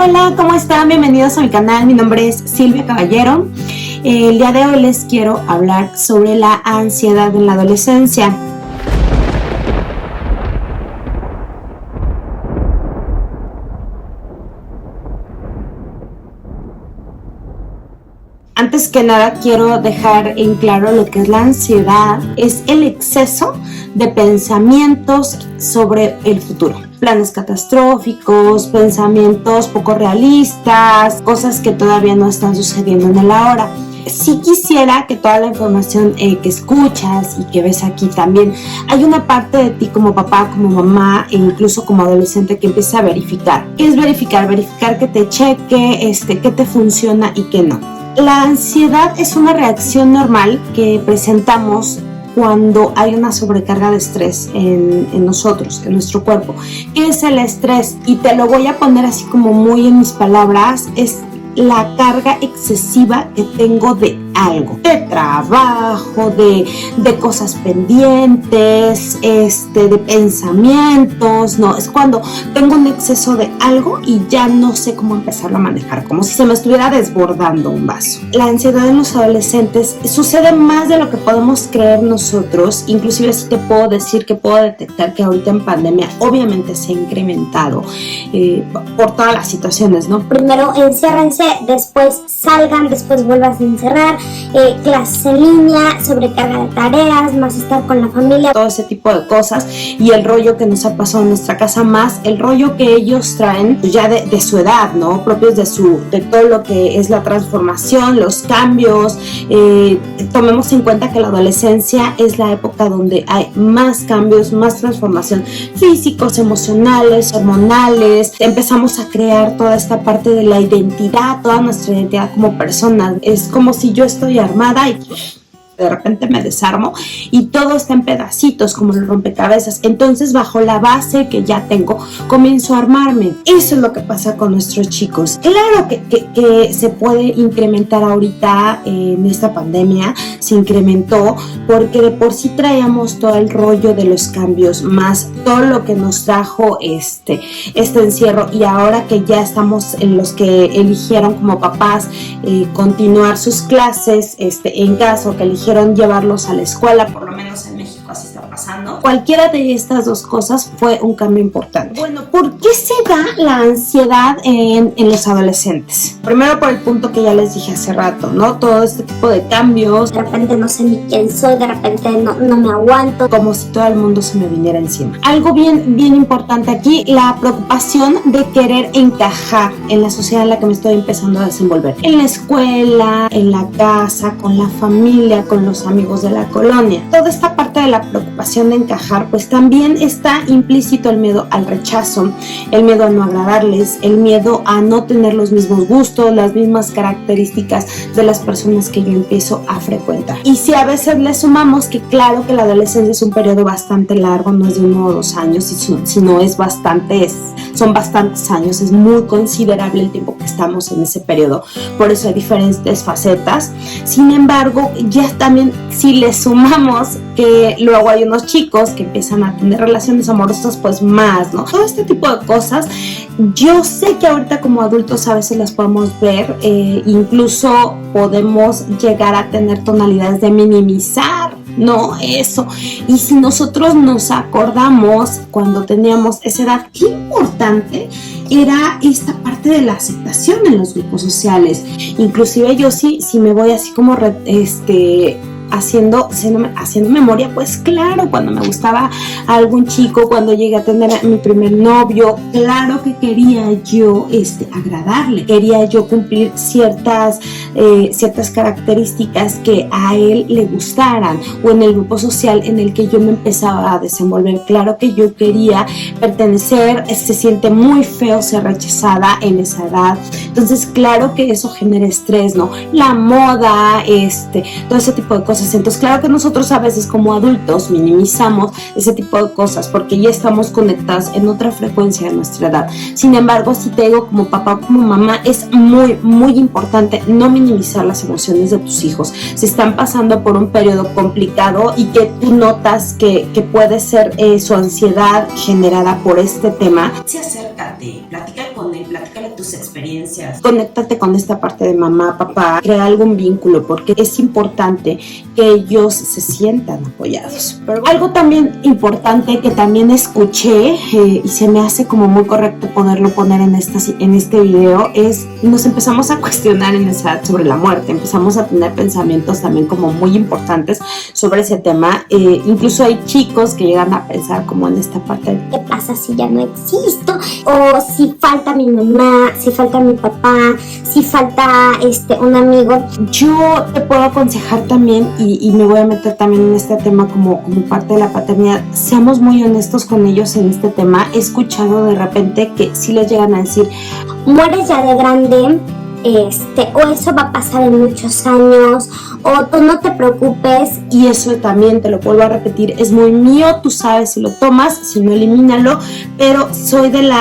Hola, ¿cómo están? Bienvenidos a mi canal, mi nombre es Silvia Caballero. El día de hoy les quiero hablar sobre la ansiedad en la adolescencia. Antes que nada quiero dejar en claro lo que es la ansiedad. Es el exceso de pensamientos sobre el futuro. Planes catastróficos, pensamientos poco realistas, cosas que todavía no están sucediendo en el ahora. Sí quisiera que toda la información que escuchas y que ves aquí también, hay una parte de ti como papá, como mamá e incluso como adolescente que empieza a verificar. ¿Qué es verificar? Verificar que te cheque, qué te funciona y qué no. La ansiedad es una reacción normal que presentamos cuando hay una sobrecarga de estrés en nosotros, en nuestro cuerpo. ¿Qué es el estrés? Y te lo voy a poner así como muy en mis palabras, es la carga excesiva que tengo de algo, de trabajo, de cosas pendientes, de pensamientos, no, es cuando tengo un exceso de algo y ya no sé cómo empezarlo a manejar, como si se me estuviera desbordando un vaso. La ansiedad en los adolescentes sucede más de lo que podemos creer nosotros, inclusive sí te puedo decir que puedo detectar que ahorita en pandemia obviamente se ha incrementado por todas las situaciones, ¿no? Primero enciérrense, después salgan, después vuelvas a encerrar, clases en línea, sobrecarga de tareas, más estar con la familia. Todo ese tipo de cosas y el rollo que nos ha pasado en nuestra casa, más el rollo que ellos traen pues ya de su edad, ¿no? Propios de todo lo que es la transformación, los cambios. Tomemos en cuenta que la adolescencia es la época donde hay más cambios, más transformación físicos, emocionales, hormonales. Empezamos a crear toda esta parte de la identidad, toda nuestra identidad como personas. Es como si yo estoy armada y de repente me desarmo y todo está en pedacitos como los rompecabezas. Entonces bajo la base que ya tengo comienzo a armarme. Eso es lo que pasa con nuestros chicos. Claro que se puede incrementar ahorita en esta pandemia, se incrementó porque de por sí traíamos todo el rollo de los cambios, más todo lo que nos trajo este encierro, y ahora que ya estamos en los que eligieron como papás continuar sus clases en caso que eligieron llevarlos a la escuela, por lo menos en México así está pasando. Cualquiera de estas dos cosas fue un cambio importante. Bueno, ¿por qué se da la ansiedad en los adolescentes? Primero por el punto que ya les dije hace rato, ¿no? Todo este tipo de cambios. De repente no sé ni quién soy, de repente no me aguanto. Como si todo el mundo se me viniera encima. Algo bien importante aquí, la preocupación de querer encajar en la sociedad en la que me estoy empezando a desenvolver. En la escuela, en la casa, con la familia, con los amigos de la colonia. Toda esta parte de la preocupación de encajar, pues también está implícito el miedo al rechazo, el miedo a no agradarles, el miedo a no tener los mismos gustos, las mismas características de las personas que yo empiezo a frecuentar. Y si a veces le sumamos que claro que la adolescencia es un periodo bastante largo, no es de 1 o 2 años, sino son bastantes años, es muy considerable el tiempo que estamos en ese periodo, por eso hay diferentes facetas. Sin embargo, ya también si le sumamos que luego hay unos chicos que empiezan a tener relaciones amorosas, pues más, ¿no? Todo este tipo de cosas, yo sé que ahorita como adultos a veces las podemos ver, incluso podemos llegar a tener tonalidades de minimizar, ¿no? Eso. Y si nosotros nos acordamos cuando teníamos esa edad, qué importante era esta parte de la aceptación en los grupos sociales. Inclusive yo sí me voy así como haciendo memoria, pues claro, cuando me gustaba a algún chico, cuando llegué a tener a mi primer novio, claro que quería yo agradarle, quería yo cumplir ciertas características que a él le gustaran, o en el grupo social en el que yo me empezaba a desenvolver, claro que yo quería pertenecer. Se siente muy feo ser rechazada en esa edad, entonces claro que eso genera estrés, ¿no? La moda, todo ese tipo de cosas. Entonces claro que nosotros a veces como adultos minimizamos ese tipo de cosas porque ya estamos conectadas en otra frecuencia de nuestra edad. Sin embargo, si te digo como papá o como mamá, es muy importante no minimizar las emociones de tus hijos. Si están pasando por un periodo complicado y que tú notas que puede ser su ansiedad generada por este tema, acércate, platica con él y platícale tus experiencias. Conéctate con esta parte de mamá, papá, crea algún vínculo porque es importante que ellos se sientan apoyados. Pero algo también importante que también escuché y se me hace como muy correcto poderlo poner en este video es nos empezamos a cuestionar en esa edad sobre la muerte, empezamos a tener pensamientos también como muy importantes sobre ese tema, incluso hay chicos que llegan a pensar como en esta parte de ¿qué pasa si ya no existo? O si falta mi mamá, si falta mi papá, si falta un amigo. Yo te puedo aconsejar también y me voy a meter también en este tema como parte de la paternidad, seamos muy honestos con ellos en este tema. He escuchado de repente que sí les llegan a decir mueres ya de grande, o eso va a pasar en muchos años, o tú no te preocupes. Y eso también, te lo vuelvo a repetir, es muy mío, tú sabes si lo tomas, si no, elimínalo, pero soy del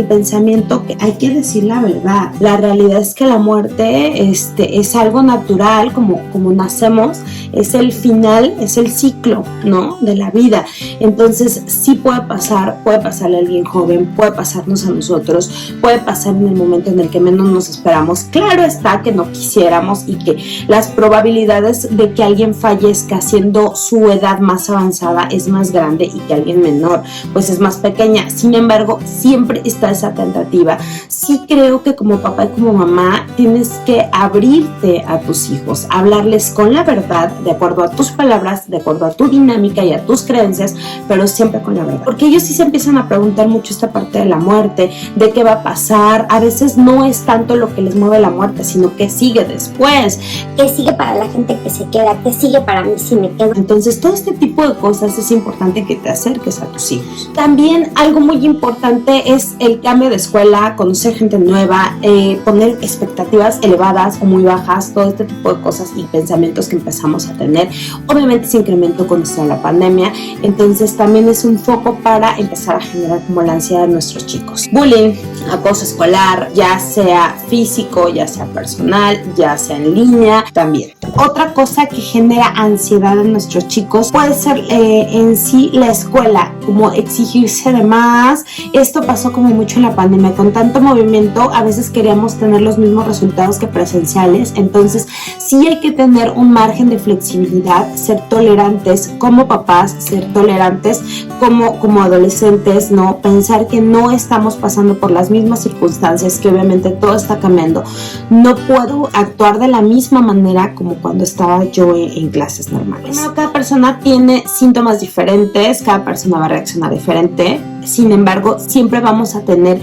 pensamiento que hay que decir la verdad. La realidad es que la muerte es algo natural, como nacemos, es el final, es el ciclo, ¿no?, de la vida. Entonces sí puede pasarle a alguien joven, puede pasarnos a nosotros, puede pasar en el momento en el que menos nos esperamos. Claro está que no quisiéramos y que las probabilidades de que alguien fallezca siendo su edad más avanzada es más grande y que alguien menor pues es más pequeña. Sin embargo, siempre está esa tentativa. Sí creo que como papá y como mamá tienes que abrirte a tus hijos, hablarles con la verdad, de acuerdo a tus palabras, de acuerdo a tu dinámica y a tus creencias, pero siempre con la verdad. Porque ellos sí se empiezan a preguntar mucho esta parte de la muerte, de qué va a pasar. A veces no es tanto lo que les mueve la muerte, sino que sigue después. ¿Qué sigue para la gente que se queda? ¿Qué sigue para mí si me quedo? Entonces, todo este tipo de cosas es importante que te acerques a tus hijos. También algo muy importante es el cambio de escuela, conocer gente nueva, poner expectativas elevadas o muy bajas, todo este tipo de cosas y pensamientos que empezamos a tener. Obviamente se incrementó con esto de la pandemia, entonces también es un foco para empezar a generar como la ansiedad de nuestros chicos. Bullying, acoso escolar, ya sea físico, ya sea personal, ya sea en línea, también. Otra cosa que genera ansiedad en nuestros chicos puede ser en sí la escuela, como exigirse de más. Esto pasó como mucho en la pandemia, con tanto movimiento a veces queríamos tener los mismos resultados que presenciales, entonces sí hay que tener un margen de flexibilidad, ser tolerantes como papás, ser tolerantes como adolescentes, no pensar que no estamos pasando por las mismas circunstancias, que obviamente todo está cambiando. No puedo actuar de la misma manera como cuando estaba yo en clases normales. Primero, cada persona tiene síntomas diferentes, cada persona va a reaccionar diferente. Sin embargo, siempre vamos a tener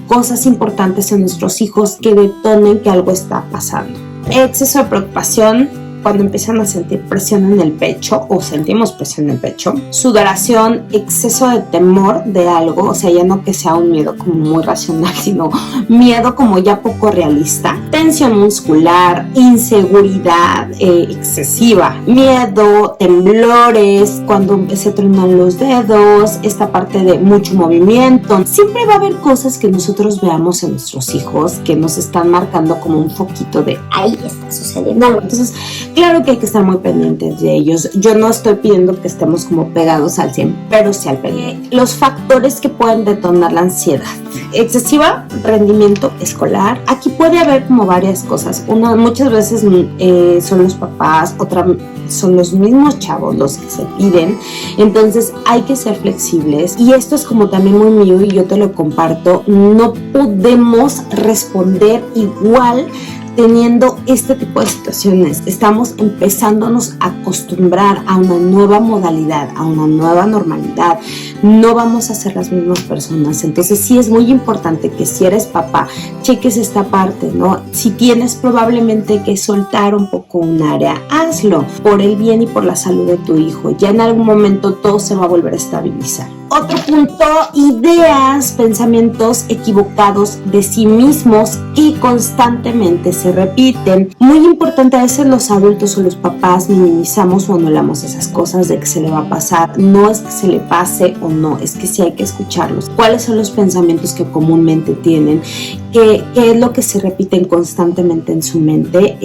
cosas importantes en nuestros hijos que detonen que algo está pasando. Exceso de preocupación, cuando empiezan a sentir presión en el pecho o sentimos presión en el pecho, sudoración, exceso de temor de algo, o sea, ya no que sea un miedo como muy racional, sino miedo como ya poco realista, tensión muscular, inseguridad excesiva, miedo, temblores, cuando se tronan los dedos, esta parte de mucho movimiento. Siempre va a haber cosas que nosotros veamos en nuestros hijos que nos están marcando como un foquito de ahí está sucediendo algo. Entonces, claro que hay que estar muy pendientes de ellos. Yo no estoy pidiendo que estemos como pegados al 100, pero sí al pendiente. Los factores que pueden detonar la ansiedad. Excesiva, rendimiento escolar. Aquí puede haber como varias cosas. Una, muchas veces son los papás, otra son los mismos chavos los que se piden. Entonces hay que ser flexibles. Y esto es como también muy mío y yo te lo comparto. No podemos responder igual teniendo este tipo de situaciones. Estamos empezándonos a acostumbrar a una nueva modalidad, a una nueva normalidad. No vamos a ser las mismas personas. Entonces sí es muy importante que si eres papá, cheques esta parte, ¿no? Si tienes probablemente que soltar un poco un área, hazlo por el bien y por la salud de tu hijo. Ya en algún momento todo se va a volver a estabilizar. Otro punto, ideas, pensamientos equivocados de sí mismos y constantemente se repiten. Muy importante, a veces los adultos o los papás minimizamos o anulamos esas cosas de que se le va a pasar. No es que se le pase o no, es que sí hay que escucharlos. ¿Cuáles son los pensamientos que comúnmente tienen? ¿Qué es lo que se repiten constantemente en su mente?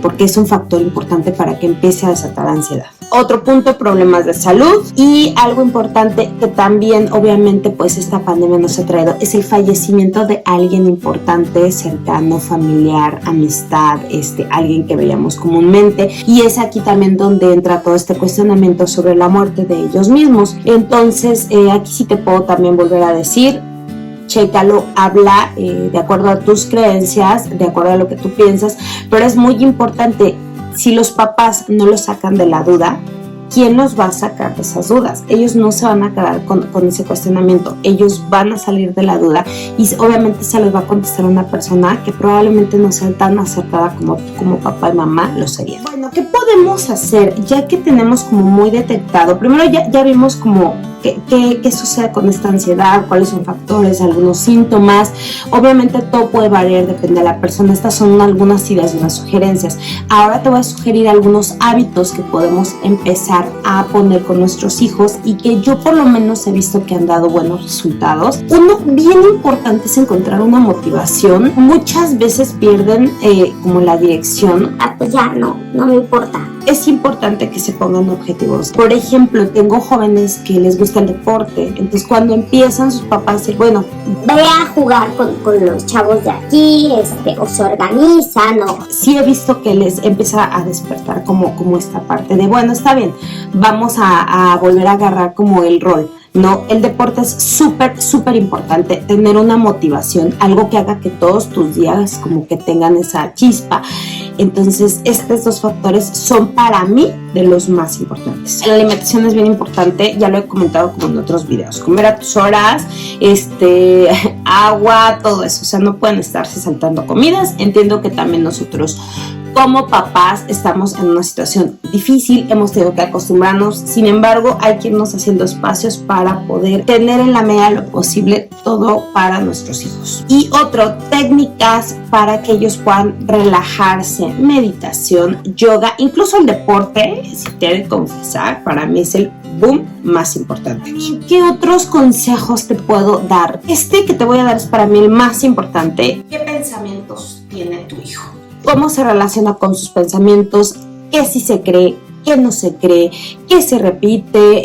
Porque es un factor importante para que empiece a desatar ansiedad. Otro punto, problemas de salud. Y algo importante que también obviamente pues esta pandemia nos ha traído es el fallecimiento de alguien importante, cercano, familiar, amistad, alguien que veíamos comúnmente. Y es aquí también donde entra todo este cuestionamiento sobre la muerte de ellos mismos. Entonces aquí sí te puedo también volver a decir, chécalo, habla de acuerdo a tus creencias, de acuerdo a lo que tú piensas, pero es muy importante, si los papás no los sacan de la duda, ¿quién los va a sacar de esas dudas? Ellos no se van a quedar con ese cuestionamiento, ellos van a salir de la duda y obviamente se les va a contestar una persona que probablemente no sea tan acertada como papá y mamá lo serían. Bueno, ¿qué podemos hacer? Ya que tenemos como muy detectado, primero ya vimos como ¿qué sucede con esta ansiedad? ¿Cuáles son factores? ¿Algunos síntomas? Obviamente todo puede variar, depende de la persona. Estas son algunas ideas y unas sugerencias. Ahora te voy a sugerir algunos hábitos que podemos empezar a poner con nuestros hijos y que yo por lo menos he visto que han dado buenos resultados. Uno bien importante es encontrar una motivación. Muchas veces pierden como la dirección. Pues ya no me importa. Es importante que se pongan objetivos. Por ejemplo, tengo jóvenes que les gusta el deporte, entonces cuando empiezan sus papás dicen, bueno, ve a jugar con los chavos de aquí, o se organizan, o... Sí he visto que les empieza a despertar como esta parte de, bueno, está bien, vamos a volver a agarrar como el rol. No, el deporte es súper importante, tener una motivación, algo que haga que todos tus días como que tengan esa chispa. Entonces, estos dos factores son para mí de los más importantes. La alimentación es bien importante, ya lo he comentado como en otros videos. Comer a tus horas, agua, todo eso. O sea, no pueden estarse saltando comidas. Entiendo que también nosotros como papás estamos en una situación difícil, hemos tenido que acostumbrarnos, sin embargo hay que irnos haciendo espacios para poder tener en la medida de lo posible todo para nuestros hijos. Y técnicas para que ellos puedan relajarse, meditación, yoga, incluso el deporte, si te he de confesar, para mí es el boom más importante. ¿Y qué otros consejos te puedo dar? Que te voy a dar es para mí el más importante. ¿Qué pensamientos tiene tu hijo? ¿Cómo se relaciona con sus pensamientos? ¿Qué sí se cree? ¿Qué no se cree? ¿Qué se repite?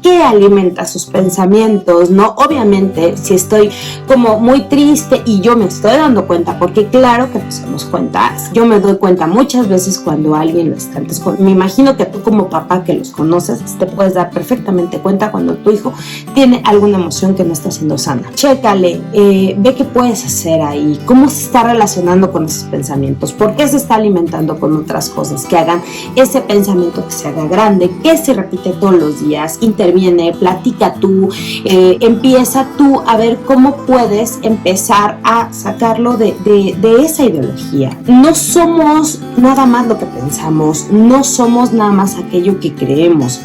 ¿Qué alimenta sus pensamientos? ¿No? Obviamente, si estoy como muy triste y yo me estoy dando cuenta, porque claro que nos damos cuenta, yo me doy cuenta muchas veces cuando alguien lo está. Entonces, me imagino que tú como papá que los conoces, te puedes dar perfectamente cuenta cuando tu hijo tiene alguna emoción que no está siendo sana. Chécale, ve qué puedes hacer ahí, cómo se está relacionando con esos pensamientos, por qué se está alimentando con otras cosas que hagan ese pensamiento que se haga grande, que se repite todos los días. Interviene, platica tú, empieza tú a ver cómo puedes empezar a sacarlo de esa ideología. No somos nada más lo que pensamos, no somos nada más aquello que creemos.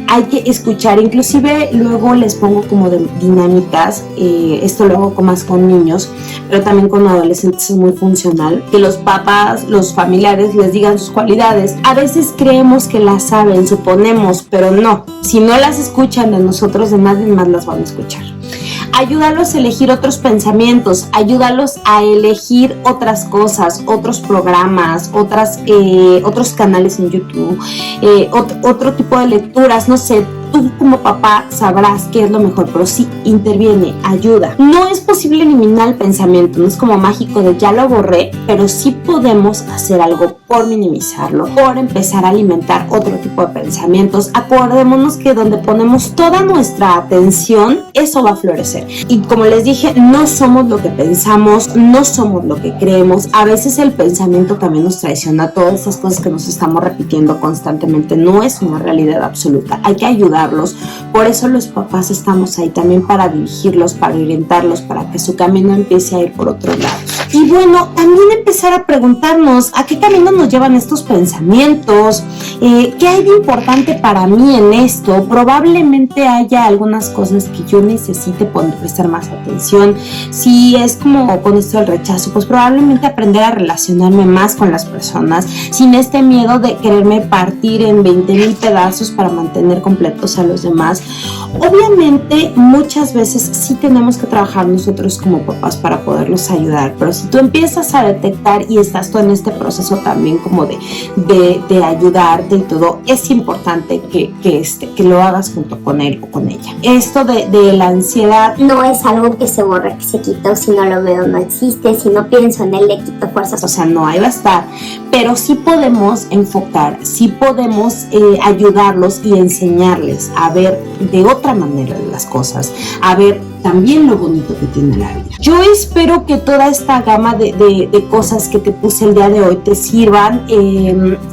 Hay que escuchar, inclusive luego les pongo como de dinámicas, esto lo hago más con niños, pero también con adolescentes es muy funcional, que los papás, los familiares les digan sus cualidades. A veces creemos que las saben, suponemos, pero no. Si no las escuchan de nosotros, de nadie más las van a escuchar. Ayúdalos a elegir otros pensamientos, ayúdalos a elegir otras cosas, otros programas, otros canales en YouTube, otro tipo de lecturas, no sé. Tú como papá sabrás qué es lo mejor, pero sí interviene, ayuda. No es posible eliminar el pensamiento, no es como mágico de ya lo borré, pero sí podemos hacer algo por minimizarlo, por empezar a alimentar otro tipo de pensamientos. Acordémonos que donde ponemos toda nuestra atención, eso va a florecer. Y como les dije, no somos lo que pensamos, no somos lo que creemos. A veces el pensamiento también nos traiciona. Todas esas cosas que nos estamos repitiendo constantemente no es una realidad absoluta. Hay que ayudar. Por eso los papás estamos ahí también para dirigirlos, para orientarlos, para que su camino empiece a ir por otro lado. Y bueno, también empezar a preguntarnos a qué camino nos llevan estos pensamientos, qué hay de importante para mí en esto. Probablemente haya algunas cosas que yo necesite prestar más atención. Si es como con esto del rechazo, pues probablemente aprender a relacionarme más con las personas sin este miedo de quererme partir en 20,000 pedazos para mantener completos a los demás. Obviamente muchas veces sí tenemos que trabajar nosotros como papás para poderlos ayudar, pero Si tú empiezas a detectar y estás tú en este proceso también como de ayudarte y todo, es importante que lo hagas junto con él o con ella. Esto de la ansiedad no es algo que se borra, que se quita, si no lo veo no existe, si no pienso en él le quito fuerzas. O sea, no, ahí va a estar, pero sí podemos enfocar, sí podemos ayudarlos y enseñarles a ver de otra manera las cosas, a ver también lo bonito que tiene la vida. Yo espero que toda esta gama de cosas que te puse el día de hoy te sirvan.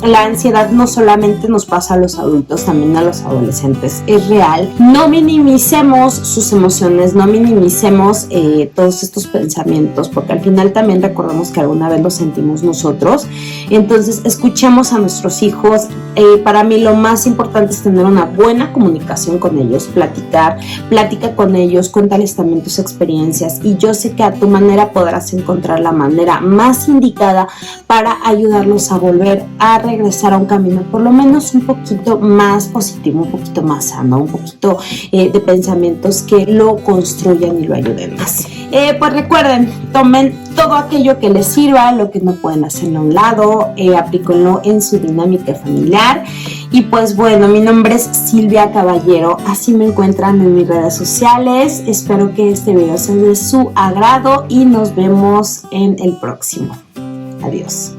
La ansiedad no solamente nos pasa a los adultos, también a los adolescentes, es real. No minimicemos sus emociones, no minimicemos todos estos pensamientos, porque al final también recordemos que alguna vez los sentimos nosotros. Entonces escuchemos a nuestros hijos. Para mí lo más importante es tener una buena comunicación con ellos, platica con ellos, cuéntales también tus experiencias, y yo sé que a tu manera podrás encontrar la manera más indicada para ayudarlos a volver a regresar a un camino por lo menos un poquito más positivo, un poquito más sano, un poquito de pensamientos que lo construyan y lo ayuden más. Pues recuerden, tomen todo aquello que les sirva, lo que no pueden hacerlo a un lado, aplíquenlo en su dinámica familiar. Y pues bueno, mi nombre es Silvia Caballero, así me encuentran en mis redes sociales. Espero que este video sea de su agrado y nos vemos en el próximo. Adiós.